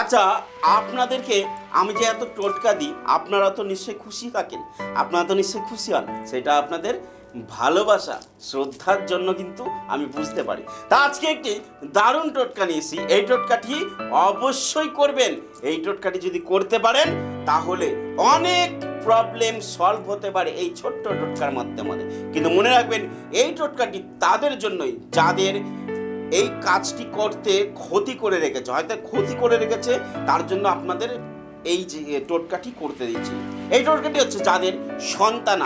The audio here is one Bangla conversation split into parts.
আচ্ছা, আপনাদেরকে আমি যে এত টোটকা দিই, আপনারা তো নিশ্চয়ই খুশি থাকেন, আপনারা তো নিশ্চয়ই খুশি হন। সেটা আপনাদের ভালোবাসা, শ্রদ্ধার জন্য কিন্তু আমি বুঝতে পারি। তা আজকে একটি দারুণ টোটকা নিয়েছি। এই টোটকাটি অবশ্যই করবেন। এই টোটকাটি যদি করতে পারেন তাহলে অনেক প্রবলেম সলভ হতে পারে এই ছোট্ট টোটকার মাধ্যমে। কিন্তু মনে রাখবেন, এই টোটকাটি তাদের জন্যই যাদের এই কাজটি করতে ক্ষতি করে রেখেছে, হয়তো ক্ষতি করে রেখেছে, তার জন্য আপনাদের এই যে টোটকাটি করতে দিচ্ছি। এই টোটকাটি হচ্ছে যাদের সন্তান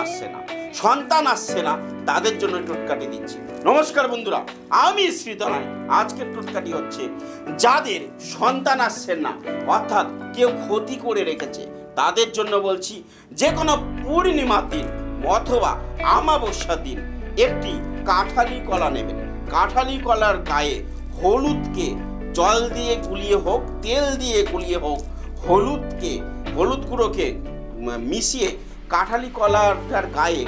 আসছে না তাদের জন্য টোটকাটি দিচ্ছি। নমস্কার বন্ধুরা, আমি শ্রীধর। আজকের টোটকাটি হচ্ছে যাদের সন্তান আসছেন না, অর্থাৎ কেউ ক্ষতি করে রেখেছে, তাদের জন্য বলছি। যে কোনো পূর্ণিমার দিন অথবা অমাবস্যার দিন একটি কাঁঠালি কলা নেবেন। কাঁঠালি কলার গায়ে হলুদকে জল দিয়ে গুলিয়ে হোক, তেল দিয়ে গুলিয়ে হোক, হলুদ গুঁড়োকে মিশিয়ে কাঁঠালি কলাটার গায়ে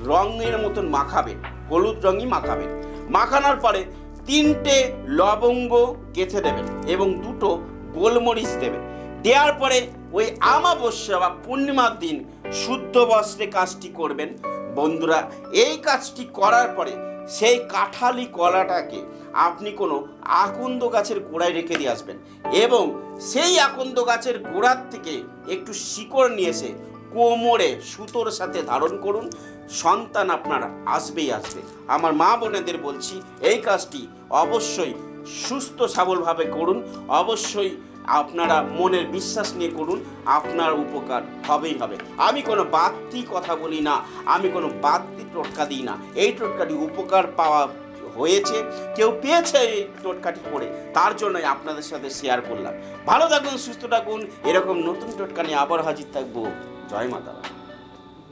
রঙের মতন মাখাবেন, হলুদ রঙই মাখাবেন। মাখানোর পরে 3টে লবঙ্গ গেঁথে দেবেন এবং 2টো গোলমরিচ দেবেন। দেওয়ার পরে ওই অমাবস্যা বা পূর্ণিমার দিন শুদ্ধ বস্ত্রে কাজটি করবেন। বন্ধুরা, এই কাজটি করার পরে সেই কাঁঠালি কলাটাকে আপনি কোনো আকন্দ গাছের গোড়ায় রেখে দিয়ে আসবেন এবং সেই আকন্দ গাছের গোড়ার থেকে একটু শিকড় নিয়ে এসে কোমরে সুতোর সাথে ধারণ করুন। সন্তান আপনার আসবেই আসবে। আমার মা বোনেদের বলছি, এই কাজটি অবশ্যই সুস্থ সবলভাবে করুন। অবশ্যই আপনারা মনের বিশ্বাস নিয়ে করুন, আপনার উপকার হবেই হবে। আমি কোনো বাড়তি কথা বলি না, আমি কোনো বাড়তি টোটকা দিই না। এই টোটকাটি উপকার পাওয়া হয়েছে, কেউ পেয়েছে এই টোটকাটি করে, তার জন্যই আপনাদের সাথে শেয়ার করলাম। ভালো থাকুন, সুস্থ থাকুন। এরকম নতুন টোটকা নিয়ে আবার হাজির থাকবো। জয় মাতা।